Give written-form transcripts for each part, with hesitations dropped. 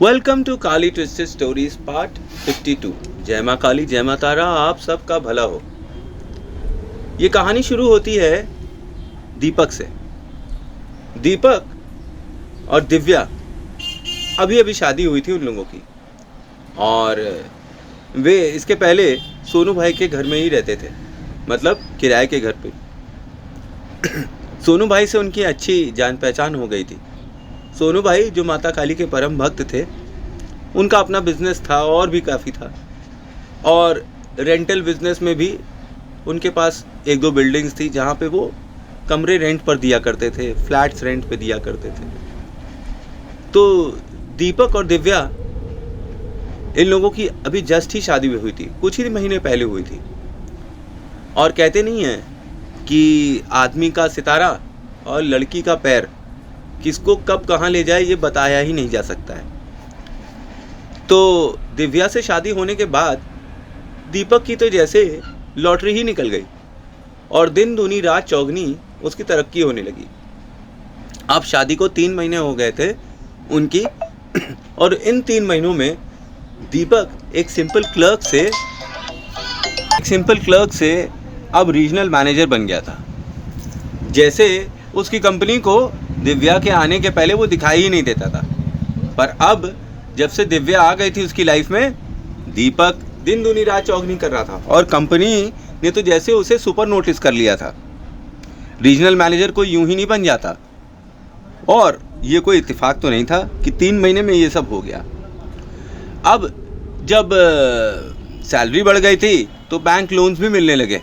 Welcome to Kali twisted stories part 52। जय माँ काली जय माँ तारा, आप सबका भला हो। ये कहानी शुरू होती है दीपक से। दीपक और दिव्या अभी अभी शादी हुई थी उन लोगों की, और वे इसके पहले सोनू भाई के घर में ही रहते थे, मतलब किराए के घर पे। सोनू भाई से उनकी अच्छी जान पहचान हो गई थी। सोनू भाई जो माता काली के परम भक्त थे, उनका अपना बिजनेस था और भी काफ़ी था, और रेंटल बिजनेस में भी उनके पास एक दो बिल्डिंग्स थी जहाँ पे वो कमरे रेंट पर दिया करते थे, फ्लैट्स रेंट पे दिया करते थे। तो दीपक और दिव्या इन लोगों की अभी जस्ट ही शादी हुई थी, कुछ ही महीने पहले हुई थी। और कहते नहीं है कि आदमी का सितारा और लड़की का पैर किसको कब कहाँ ले जाए ये बताया ही नहीं जा सकता है। तो दिव्या से शादी होने के बाद दीपक की तो जैसे लॉटरी ही निकल गई, और दिन दूनी रात चौगनी उसकी तरक्की होने लगी। अब शादी को 3 महीने हो गए थे उनकी, और इन 3 महीनों में दीपक एक सिंपल क्लर्क से अब रीजनल मैनेजर बन गया था। जैसे उसकी कंपनी को दिव्या के आने के पहले वो दिखाई ही नहीं देता था, पर अब जब से दिव्या आ गई थी उसकी लाइफ में, दीपक दिन दूनी रात चौगनी कर रहा था, और कंपनी ने तो जैसे उसे सुपर नोटिस कर लिया था। रीजनल मैनेजर कोई यूं ही नहीं बन जाता, और ये कोई इत्तेफाक तो नहीं था कि 3 महीने में ये सब हो गया। अब जब सैलरी बढ़ गई थी तो बैंक लोन्स भी मिलने लगे।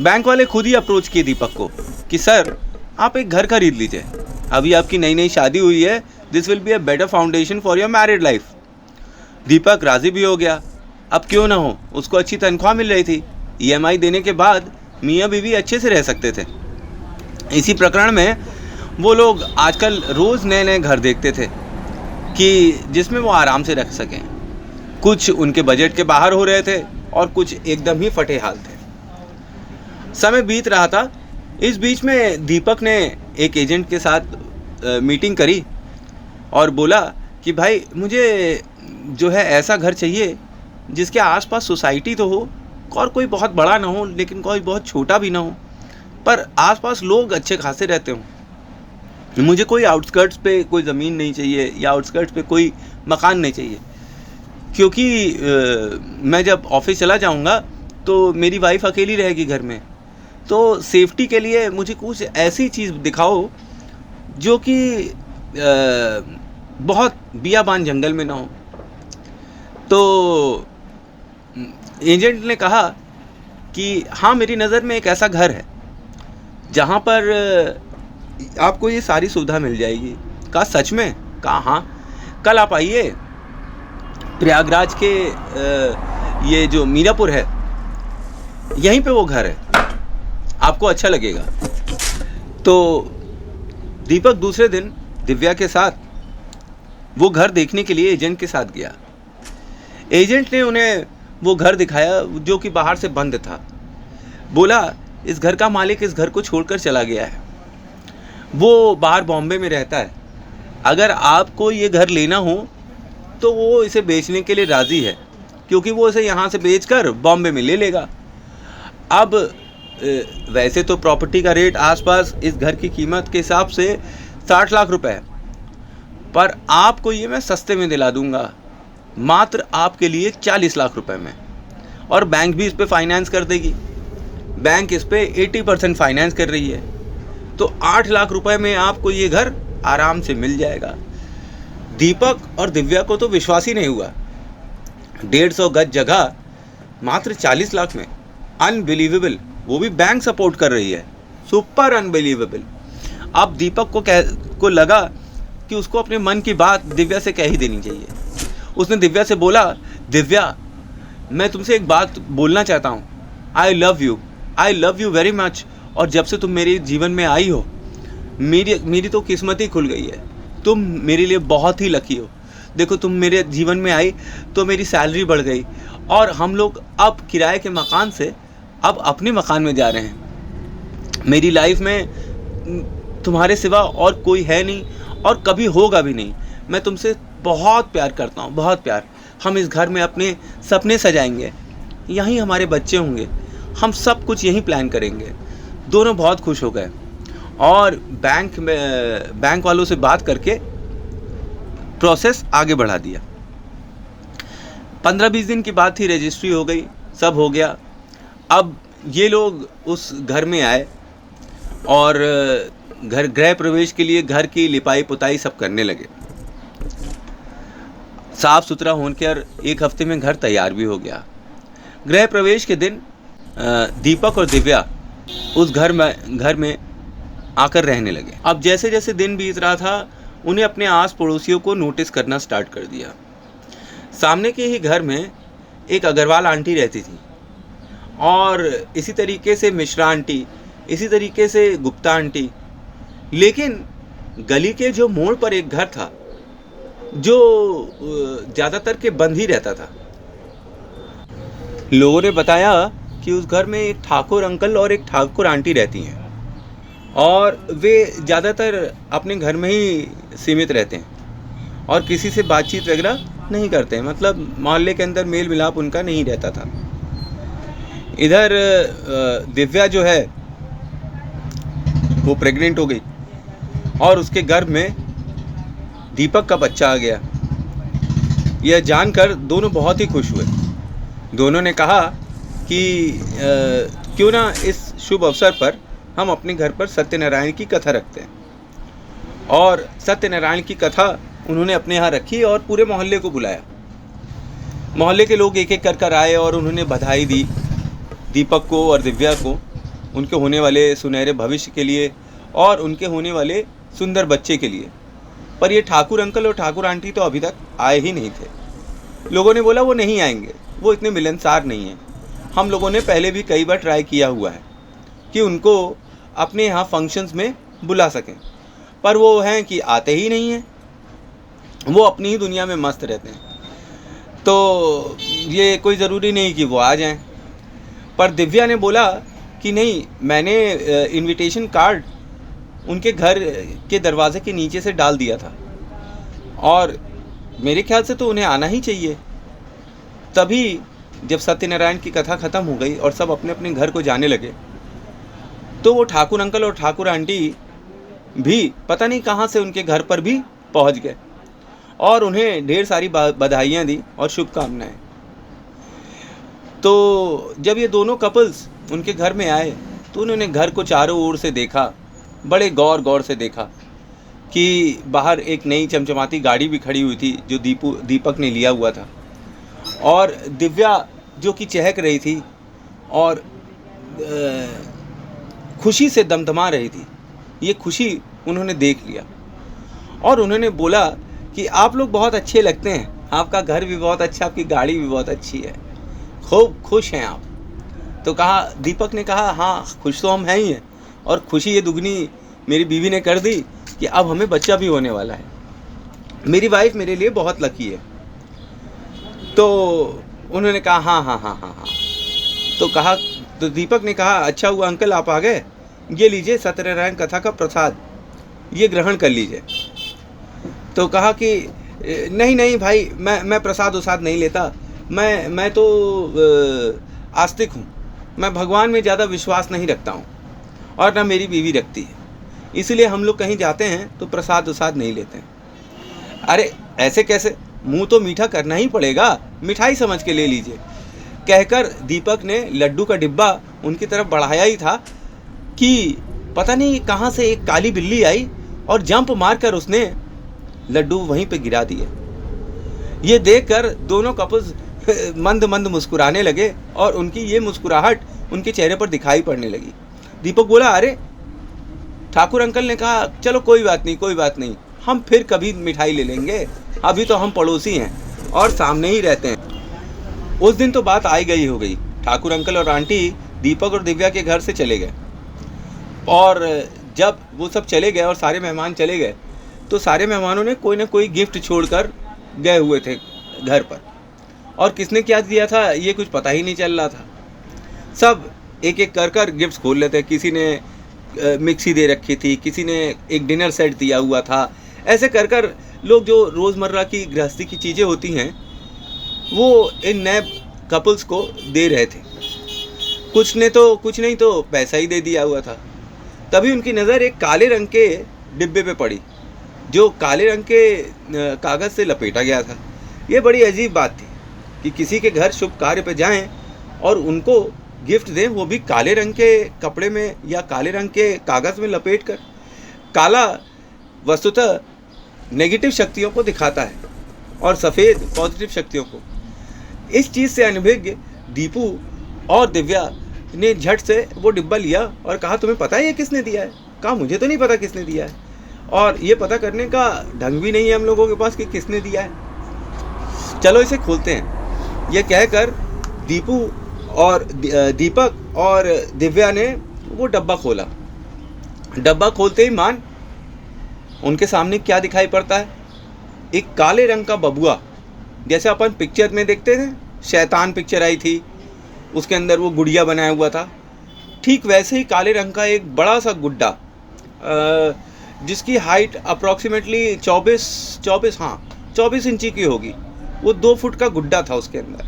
बैंक वाले खुद ही अप्रोच किए दीपक को कि सर आप एक घर खरीद लीजिए, अभी आपकी नई नई शादी हुई है, this will be a better foundation for your married life. Deepak राज़ी भी हो गया, अब क्यों ना हो, उसको अच्छी तनख्वाह मिल रही थी, EMI देने के बाद मियाँ बीवी अच्छे से रह सकते थे। इसी प्रकरण में वो लोग आजकल रोज़ नए नए घर देखते थे कि जिसमें वो आराम से रख सकें। कुछ उनके बजट के बाहर हो रहे थे और कुछ एकदम ही फटे हाल थे। समय बीत रहा था। इस बीच में दीपक ने एक एजेंट के साथ मीटिंग करी और बोला कि भाई मुझे जो है ऐसा घर चाहिए जिसके आसपास सोसाइटी तो हो, और कोई बहुत बड़ा ना हो लेकिन कोई बहुत छोटा भी ना हो, पर आसपास लोग अच्छे खासे रहते हों। मुझे कोई आउटस्कर्ट्स पे कोई ज़मीन नहीं चाहिए, या आउटस्कर्ट्स पे कोई मकान नहीं चाहिए, क्योंकि मैं जब ऑफिस चला जाऊंगा तो मेरी वाइफ अकेली रहेगी घर में। तो सेफ्टी के लिए मुझे कुछ ऐसी चीज़ दिखाओ जो कि बहुत बियाबान जंगल में ना हो। तो एजेंट ने कहा कि हाँ, मेरी नज़र में एक ऐसा घर है जहाँ पर आपको ये सारी सुविधा मिल जाएगी। कहा सच में? कहा हाँ, कल आप आइए, प्रयागराज के ये जो मीरापुर है यहीं पे वो घर है, आपको अच्छा लगेगा। तो दीपक दूसरे दिन दिव्या के साथ वो घर देखने के लिए एजेंट के साथ गया। एजेंट ने उन्हें वो घर दिखाया जो कि बाहर से बंद था। बोला इस घर का मालिक इस घर को छोड़कर चला गया है, वो बाहर बॉम्बे में रहता है। अगर आपको ये घर लेना हो तो वो इसे बेचने के लिए राज़ी है, क्योंकि वो इसे यहाँ से बेचकर बॉम्बे में ले लेगा। अब वैसे तो प्रॉपर्टी का रेट आसपास इस घर की कीमत के हिसाब से 60 लाख रुपए है, पर आपको ये मैं सस्ते में दिला दूंगा, मात्र आपके लिए 40 लाख रुपए में, और बैंक भी इस पे फाइनेंस कर देगी। बैंक इस पे 80% फाइनेंस कर रही है, तो 8 लाख रुपए में आपको ये घर आराम से मिल जाएगा। दीपक और दिव्या को तो विश्वास ही नहीं हुआ। 150 गज जगह मात्र 40 लाख में, अनबिलीवेबल, वो भी बैंक सपोर्ट कर रही है, सुपर अनबिलीवेबल। अब दीपक को लगा कि उसको अपने मन की बात दिव्या से कह ही देनी चाहिए। उसने दिव्या से बोला, दिव्या मैं तुमसे एक बात बोलना चाहता हूँ, I love you very much, और जब से तुम मेरे जीवन में आई हो मेरी तो किस्मत ही खुल गई है। तुम मेरे लिए बहुत ही लकी हो। देखो तुम मेरे जीवन में आई तो मेरी सैलरी बढ़ गई, और हम लोग अब किराए के मकान से अब अपने मकान में जा रहे हैं। मेरी लाइफ में तुम्हारे सिवा और कोई है नहीं, और कभी होगा भी नहीं। मैं तुमसे बहुत प्यार करता हूँ, बहुत प्यार। हम इस घर में अपने सपने सजाएंगे, यहीं हमारे बच्चे होंगे, हम सब कुछ यहीं प्लान करेंगे। दोनों बहुत खुश हो गए और बैंक वालों से बात करके प्रोसेस आगे बढ़ा दिया। 15-20 दिन की बात थी, रजिस्ट्री हो गई, सब हो गया। अब ये लोग उस घर में आए और गृह प्रवेश के लिए घर की लिपाई पुताई सब करने लगे। साफ सुथरा होकर 1 हफ्ते में घर तैयार भी हो गया। गृह प्रवेश के दिन दीपक और दिव्या उस घर में आकर रहने लगे। अब जैसे जैसे दिन बीत रहा था, उन्हें अपने आस पड़ोसियों को नोटिस करना स्टार्ट कर दिया। सामने के ही घर में एक अग्रवाल आंटी रहती थी और इसी तरीके से मिश्रा आंटी, इसी तरीके से गुप्ता आंटी। लेकिन गली के जो मोड़ पर एक घर था जो ज़्यादातर के बंद ही रहता था। लोगों ने बताया कि उस घर में एक ठाकुर अंकल और एक ठाकुर आंटी रहती हैं और वे ज़्यादातर अपने घर में ही सीमित रहते हैं और किसी से बातचीत वगैरह नहीं करते हैं। मतलब मोहल्ले के अंदर मेल मिलाप उनका नहीं रहता था। इधर दिव्या जो है वो प्रेग्नेंट हो गई और उसके गर्भ में दीपक का बच्चा आ गया। यह जानकर दोनों बहुत ही खुश हुए। दोनों ने कहा कि क्यों ना इस शुभ अवसर पर हम अपने घर पर सत्यनारायण की कथा रखते हैं। और सत्यनारायण की कथा उन्होंने अपने यहाँ रखी और पूरे मोहल्ले को बुलाया। मोहल्ले के लोग एक एक कर आए और उन्होंने बधाई दी दीपक को और दिव्या को, उनके होने वाले सुनहरे भविष्य के लिए और उनके होने वाले सुंदर बच्चे के लिए। पर ये ठाकुर अंकल और ठाकुर आंटी तो अभी तक आए ही नहीं थे। लोगों ने बोला वो नहीं आएंगे, वो इतने मिलनसार नहीं हैं। हम लोगों ने पहले भी कई बार ट्राई किया हुआ है कि उनको अपने यहाँ फंक्शंस में बुला सकें, पर वो हैं कि आते ही नहीं हैं, वो अपनी ही दुनिया में मस्त रहते हैं। तो ये कोई ज़रूरी नहीं कि वो आ जाएं। पर दिव्या ने बोला कि नहीं, मैंने इनविटेशन कार्ड उनके घर के दरवाजे के नीचे से डाल दिया था और मेरे ख्याल से तो उन्हें आना ही चाहिए। तभी जब सत्यनारायण की कथा ख़त्म हो गई और सब अपने अपने घर को जाने लगे, तो वो ठाकुर अंकल और ठाकुर आंटी भी पता नहीं कहाँ से उनके घर पर भी पहुँच गए और उन्हें ढेर सारी बधाइयाँ दी और शुभकामनाएं। तो जब ये दोनों कपल्स उनके घर में आए तो उन्होंने घर को चारों ओर से देखा, बड़े गौर से देखा कि बाहर एक नई चमचमाती गाड़ी भी खड़ी हुई थी जो दीपक ने लिया हुआ था और दिव्या जो कि चहक रही थी और खुशी से दमदमा रही थी। ये खुशी उन्होंने देख लिया और उन्होंने बोला कि आप लोग बहुत अच्छे लगते हैं, आपका घर भी बहुत अच्छा, आपकी गाड़ी भी बहुत अच्छी है, खूब खुश हैं आप। तो कहा, दीपक ने कहा हाँ खुश तो हम हैं ही हैं, और खुशी ये दुगनी मेरी बीवी ने कर दी कि अब हमें बच्चा भी होने वाला है। मेरी वाइफ मेरे लिए बहुत लकी है। तो उन्होंने कहा हाँ। तो दीपक ने कहा अच्छा हुआ अंकल आप आ गए, ये लीजिए सत्यनारायण कथा का प्रसाद, ये ग्रहण कर लीजिए। तो कहा कि नहीं भाई, मैं प्रसाद उसाद नहीं लेता, मैं तो आस्तिक हूँ, मैं भगवान में ज़्यादा विश्वास नहीं रखता हूँ और ना मेरी बीवी रखती है, इसलिए हम लोग कहीं जाते हैं तो प्रसाद उसाद नहीं लेते हैं। अरे ऐसे कैसे, मुंह तो मीठा करना ही पड़ेगा, मिठाई समझ के ले लीजिए। कहकर दीपक ने लड्डू का डिब्बा उनकी तरफ बढ़ाया ही था कि पता नहीं कहाँ से एक काली बिल्ली आई और जंप मारकर उसने लड्डू वहीं पे गिरा दिए। ये देखकर दोनों कपल्स मंद मुस्कुराने लगे और उनकी ये मुस्कुराहट उनके चेहरे पर दिखाई पड़ने लगी। दीपक बोला अरे, ठाकुर अंकल ने कहा चलो कोई बात नहीं, हम फिर कभी मिठाई ले लेंगे, अभी तो हम पड़ोसी हैं और सामने ही रहते हैं। उस दिन तो बात आई गई हो गई। ठाकुर अंकल और आंटी दीपक और दिव्या के घर से चले गए और जब वो सब चले गए और सारे मेहमान चले गए तो सारे मेहमानों ने कोई ना कोई गिफ्ट छोड़कर गए हुए थे घर पर, और किसने क्या दिया था ये कुछ पता ही नहीं चल रहा था। सब एक एक कर गिफ्ट्स खोल लेते। किसी ने मिक्सी दे रखी थी, किसी ने एक डिनर सेट दिया हुआ था, ऐसे कर कर लोग जो रोज़मर्रा की गृहस्थी की चीज़ें होती हैं वो इन नए कपल्स को दे रहे थे। कुछ नहीं तो पैसा ही दे दिया हुआ था। तभी उनकी नज़र एक काले रंग के डिब्बे पे पड़ी जो काले रंग के कागज़ से लपेटा गया था। ये बड़ी अजीब बात थी कि किसी के घर शुभ कार्य पे जाएं और उनको गिफ्ट दें, वो भी काले रंग के कपड़े में या काले रंग के कागज़ में लपेट कर। काला वस्तुतः नेगेटिव शक्तियों को दिखाता है और सफ़ेद पॉजिटिव शक्तियों को। इस चीज़ से अनभिज्ञ दीपू और दिव्या ने झट से वो डिब्बा लिया और कहा, तुम्हें पता है ये किसने दिया है? कहा, मुझे तो नहीं पता किसने दिया है, और ये पता करने का ढंग भी नहीं है हम लोगों के पास कि किसने दिया है। चलो इसे खोलते हैं। ये कहकर दीपू और दीपक और दिव्या ने वो डब्बा खोला। डब्बा खोलते ही मान उनके सामने क्या दिखाई पड़ता है? एक काले रंग का बबुआ, जैसे अपन पिक्चर में देखते थे, शैतान पिक्चर आई थी, उसके अंदर वो गुड़िया बनाया हुआ था, ठीक वैसे ही काले रंग का एक बड़ा सा गुड्डा, जिसकी हाइट अप्रॉक्सीमेटली 24 इंची की होगी। वो 2 फुट का गुड्डा था उसके अंदर,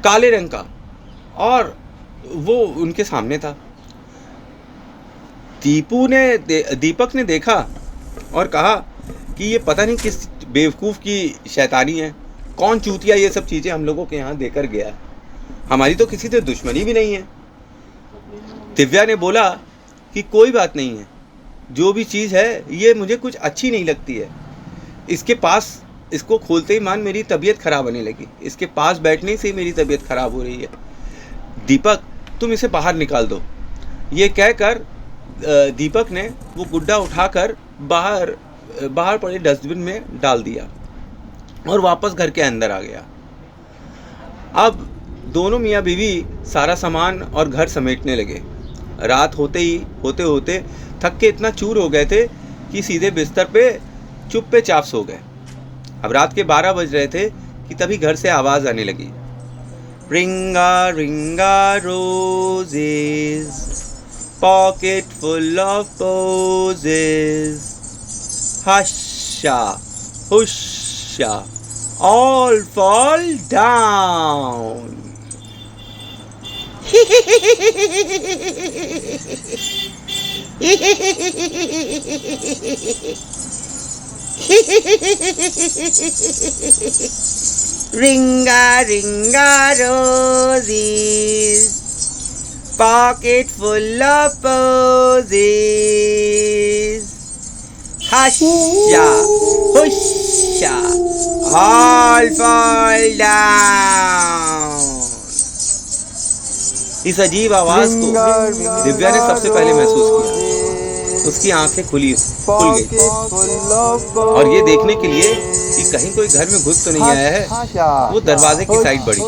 काले रंग का, और वो उनके सामने था। दीपक ने देखा और कहा कि ये पता नहीं किस बेवकूफ़ की शैतानी है, कौन चूतिया ये सब चीज़ें हम लोगों के यहाँ देकर गया है, हमारी तो किसी से दुश्मनी भी नहीं है। दिव्या ने बोला कि कोई बात नहीं है, जो भी चीज़ है ये मुझे कुछ अच्छी नहीं लगती है, इसको खोलते ही मान मेरी तबीयत ख़राब होने लगी, इसके पास बैठने से ही मेरी तबीयत ख़राब हो रही है। दीपक, तुम इसे बाहर निकाल दो। ये कहकर दीपक ने वो गुड्डा उठाकर बाहर पड़े डस्टबिन में डाल दिया और वापस घर के अंदर आ गया। अब दोनों मियाँ बीवी सारा सामान और घर समेटने लगे। रात होते थक के इतना चूर हो गए थे कि सीधे बिस्तर पे चुप्पे चाप सो गए। अब रात के 12 बज रहे थे कि तभी घर से आवाज़ आने लगी, ringa ringa roses, pocket full of posies, husha husha, all fall down. Ringa ringa roses, pocket full of posies, husha husha, all fall down। इस अजीब आवाज को दिव्या ने सबसे पहले महसूस किया। उसकी आंखें खुल गई और ये देखने के लिए कि कहीं कोई घर में घुस तो नहीं आया है, वो दरवाजे की साइड बढ़ी।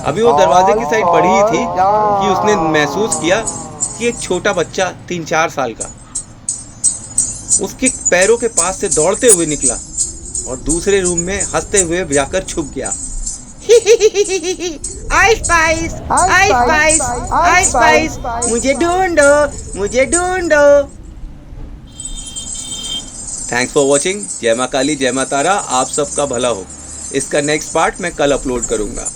अभी वो दरवाजे की साइड बढ़ी ही थी कि उसने महसूस किया कि एक छोटा बच्चा 3-4 साल का उसके पैरों के पास से दौड़ते हुए निकला और दूसरे रूम में हंसते हुए जाकर छुप गया। आई स्पाइस, मुझे ढूंढो। Thanks for watching. जय मां काली, जय मां तारा। आप सबका भला हो। इसका नेक्स्ट पार्ट मैं कल अपलोड करूंगा।